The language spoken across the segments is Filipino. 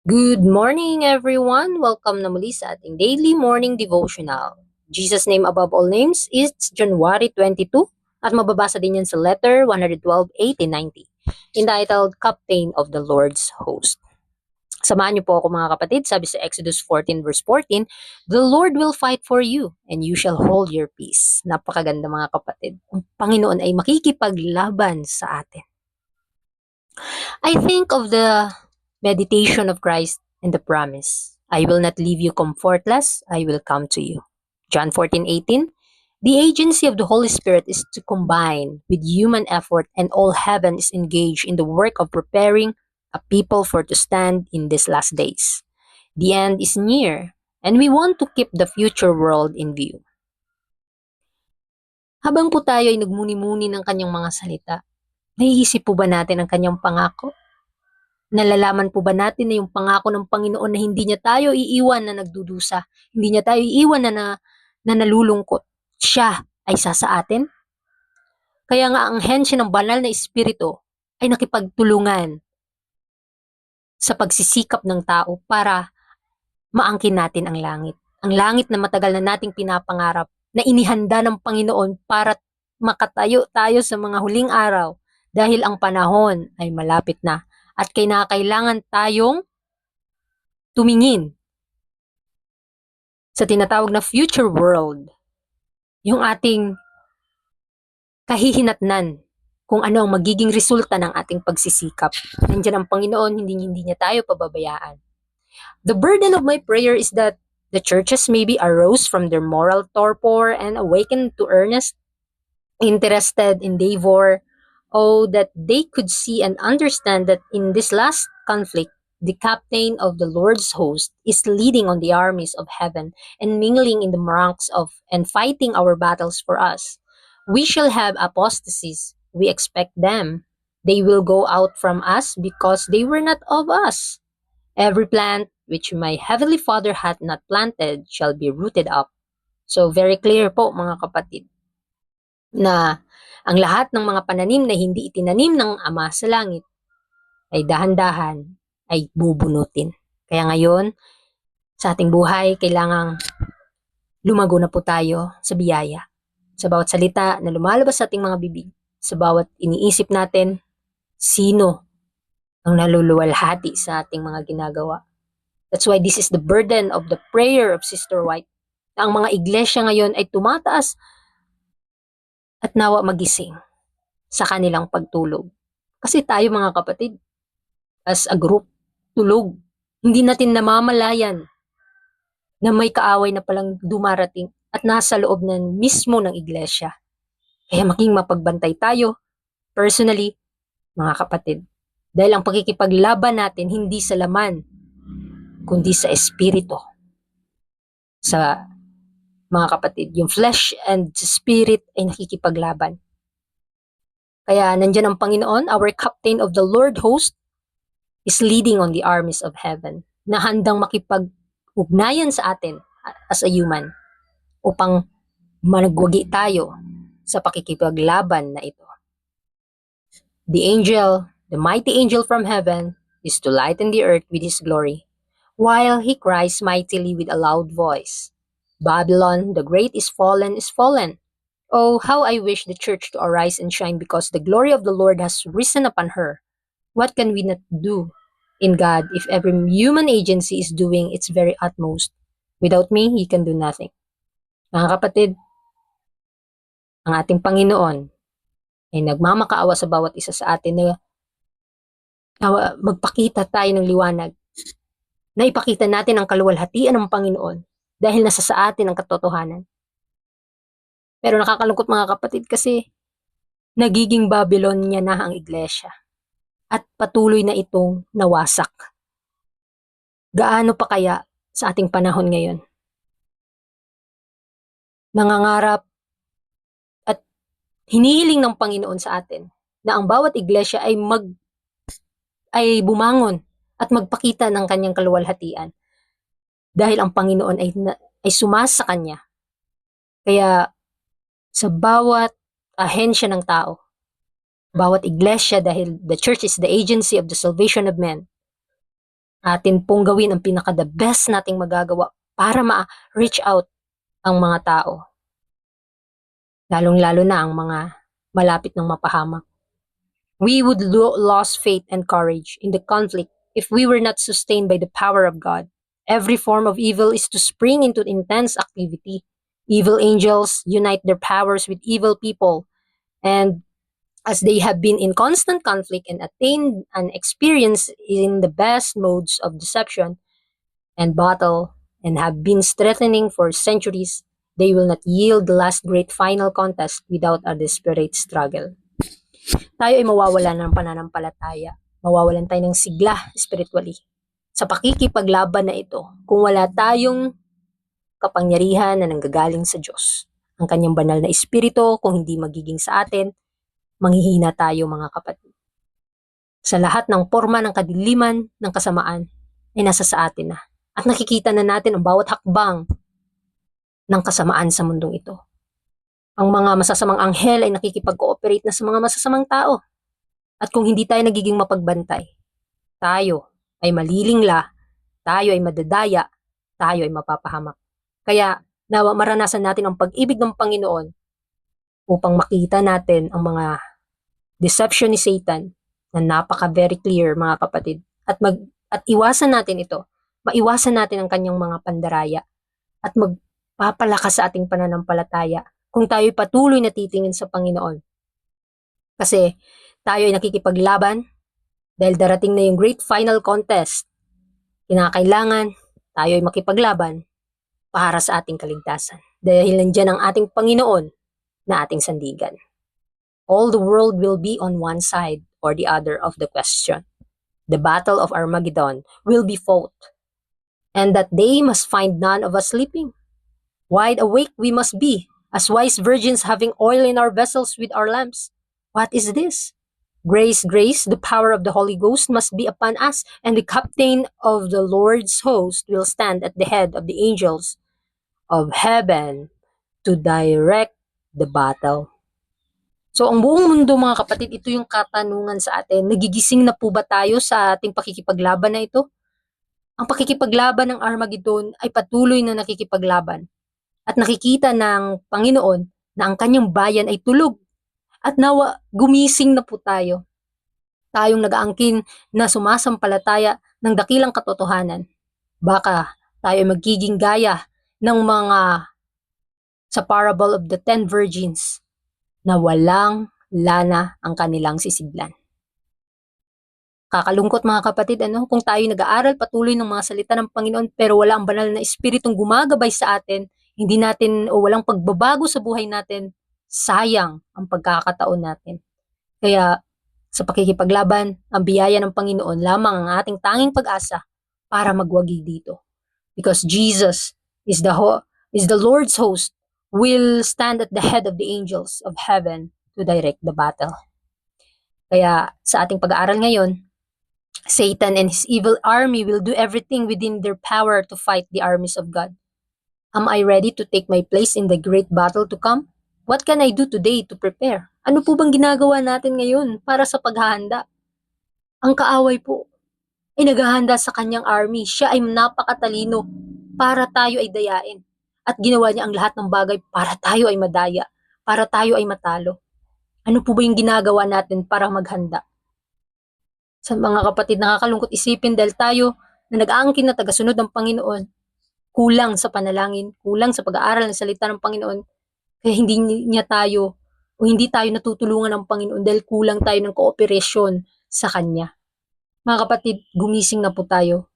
Good morning, everyone! Welcome na muli sa ating daily morning devotional. Jesus' name above all names is January 22 at mababasa din yan sa letter 112, 80, 90, entitled Captain of the Lord's Host. Samahan niyo po ako mga kapatid, sabi sa Exodus 14 verse 14, "The Lord will fight for you and you shall hold your peace." Napakaganda mga kapatid. Ang Panginoon ay makikipaglaban sa atin. I think of the meditation of Christ and the promise, "I will not leave you comfortless, I will come to you." John 14:18. The agency of the Holy Spirit is to combine with human effort, and all heaven is engaged in the work of preparing a people for to stand in these last days. The end is near, and we want to keep the future world in view. Habang po tayo ay nagmuni-muni ng kanyang mga salita, naiisip po ba natin ang kanyang pangako? Nalalaman po ba natin na yung pangako ng Panginoon na hindi niya tayo iiwan na nagdudusa, hindi niya tayo iiwan na nalulungkot, siya ay sa atin? Kaya nga ang hensya ng banal na espiritu ay nakipagtulungan sa pagsisikap ng tao para maangkin natin ang langit. Ang langit na matagal na nating pinapangarap, na inihanda ng Panginoon para makatayo tayo sa mga huling araw dahil ang panahon ay malapit na at kailangan tayong tumingin sa tinatawag na future world, yung ating kahihinatnan kung ano ang magiging resulta ng ating pagsisikap. Nandiyan ang Panginoon, hindi niya tayo pababayaan. The burden of my prayer is that the churches maybe arose from their moral torpor and awakened to earnest, interested endeavor. Oh, that they could see and understand that in this last conflict, the captain of the Lord's host is leading on the armies of heaven and mingling in the ranks of and fighting our battles for us. We shall have apostasies. We expect them. They will go out from us because they were not of us. Every plant which my heavenly Father hath not planted shall be rooted up. So very clear po mga kapatid na ang lahat ng mga pananim na hindi itinanim ng Ama sa langit ay dahan-dahan ay bubunutin. Kaya ngayon, sa ating buhay, kailangang lumago na po tayo sa biyaya. Sa bawat salita na lumalabas sa ating mga bibig, sa bawat iniisip natin, sino ang naluluwalhati sa ating mga ginagawa. That's why this is the burden of the prayer of Sister White. Ang mga iglesia ngayon ay tumataas at nawa magising sa kanilang pagtulog. Kasi tayo mga kapatid, as a group, tulog. Hindi natin namamalayan na may kaaway na palang dumarating at nasa loob na mismo ng iglesia. Kaya maging mapagbantay tayo, personally, mga kapatid. Dahil ang pagkikipaglaban natin hindi sa laman, kundi sa espiritu. Sa mga kapatid, yung flesh and spirit ay nakikipaglaban. Kaya nandyan ang Panginoon, our captain of the Lord host, is leading on the armies of heaven, na handang makipag-ugnayan sa atin as a human upang managwagi tayo sa pakikipaglaban na ito. The mighty angel from heaven, is to lighten the earth with his glory, while he cries mightily with a loud voice, "Babylon the great is fallen, is fallen. Oh, how I wish the church to arise and shine, because the glory of the Lord has risen upon her. What can we not do in God if every human agency is doing its very utmost? Without me, He can do nothing." Mga kapatid, ang ating Panginoon ay nagmamakaawa sa bawat isa sa atin na magpakita tayo ng liwanag, na ipakita natin ang kaluwalhatian ng Panginoon dahil nasa sa atin ang katotohanan. Pero nakakalungkot mga kapatid kasi nagiging Babylon niya na ang iglesia at patuloy na itong nawasak. Gaano pa kaya sa ating panahon ngayon? Nangangarap at hinihiling ng Panginoon sa atin na ang bawat iglesia ay bumangon at magpakita ng kanyang kaluwalhatian dahil ang Panginoon ay sumasa sa kanya. Kaya sa bawat ahensya ng tao, bawat iglesia, dahil the church is the agency of the salvation of men, Atin pong gawin ang pinaka-the best nating magagawa para ma-reach out ang mga tao. Lalong-lalo na ang mga malapit ng mapahamak. We would lose faith and courage in the conflict if we were not sustained by the power of God. Every form of evil is to spring into intense activity. Evil angels unite their powers with evil people, and as they have been in constant conflict and attained an experience in the best modes of deception and battle and have been strengthening for centuries, they will not yield the last great final contest without a desperate struggle. Tayo ay mawawala ng pananampalataya. Mawawalan tayo ng sigla spiritually sa pakikipaglaban na ito kung wala tayong kapangyarihan na nanggagaling sa Diyos. Ang kanyang banal na espiritu, kung hindi magiging sa atin, manghihina tayo mga kapatid. Sa lahat ng forma ng kadiliman, ng kasamaan, ay nasa sa atin na. At nakikita na natin ang bawat hakbang ng kasamaan sa mundong ito. Ang mga masasamang anghel ay nakikipag-cooperate na sa mga masasamang tao. At kung hindi tayo nagiging mapagbantay, tayo ay malilingla, tayo ay madadaya, tayo ay mapapahamak. Kaya nawa maranasan natin ang pag-ibig ng Panginoon upang makita natin ang mga deception ni Satan na napaka very clear mga kapatid. At iwasan natin ito. Maiwasan natin ang kanyang mga pandaraya at magpapalakas sa ating pananampalataya kung tayo'y patuloy na titingin sa Panginoon. Kasi tayo ay nakikipaglaban dahil darating na yung great final contest. Kinakailangan tayo ay makipaglaban para sa ating kaligtasan. Dahil nandiyan ang ating Panginoon na ating sandigan. All the world will be on one side or the other of the question. The battle of Armageddon will be fought. And that day must find none of us sleeping. Wide awake we must be, as wise virgins having oil in our vessels with our lamps. What is this? Grace, grace, the power of the Holy Ghost must be upon us, and the captain of the Lord's host will stand at the head of the angels of heaven to direct the battle. So ang buong mundo mga kapatid, ito yung katanungan sa atin. Nagigising na po ba tayo sa ating pakikipaglaban na ito? Ang pakikipaglaban ng Armageddon ay patuloy na nakikipaglaban. At nakikita ng Panginoon na ang kanyang bayan ay tulog. At nawa gumising na po tayo. Tayong nag-aangkin na sumasampalataya ng dakilang katotohanan. Baka tayo ay magiging gaya ng mga sa parable of the 10 virgins na walang lana ang kanilang sisidlan. Kakalungkot mga kapatid, kung tayo nag-aaral patuloy ng mga salita ng Panginoon pero wala ang banal na espiritong gumagabay sa atin, hindi natin o walang pagbabago sa buhay natin, sayang ang pagkakataon natin. Kaya sa pakikipaglaban, ang biyaya ng Panginoon lamang ang ating tanging pag-asa para magwagi dito. Because Jesus is the Lord's host, will stand at the head of the angels of heaven to direct the battle. Kaya sa ating pag-aaral ngayon, Satan and his evil army will do everything within their power to fight the armies of God. Am I ready to take my place in the great battle to come? What can I do today to prepare? Ano po bang ginagawa natin ngayon para sa paghahanda? Ang kaaway po ay naghahanda sa kanyang army. Siya ay napakatalino para tayo ay dayain. At ginawa niya ang lahat ng bagay para tayo ay madaya, para tayo ay matalo. Ano po ba yung ginagawa natin para maghanda? Sa mga kapatid, nakakalungkot isipin dahil tayo na nag-aangkin na tagasunod ng Panginoon, kulang sa panalangin, kulang sa pag-aaral ng salita ng Panginoon, kaya hindi tayo natutulungan ng Panginoon dahil kulang tayo ng kooperasyon sa Kanya. Mga kapatid, gumising na po tayo.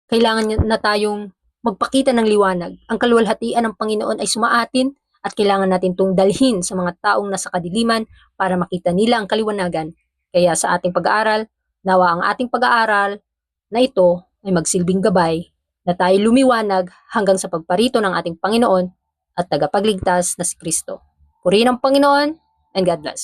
Kailangan na tayong magpakita ng liwanag. Ang kaluwalhatian ng Panginoon ay sumaatin at kailangan natin itong dalhin sa mga taong nasa kadiliman para makita nila ang kaliwanagan. Kaya sa ating pag-aaral, nawa ang ating pag-aaral na ito ay magsilbing gabay na tayo lumiwanag hanggang sa pagparito ng ating Panginoon at tagapagligtas na si Kristo. Purihin ang Panginoon and God bless.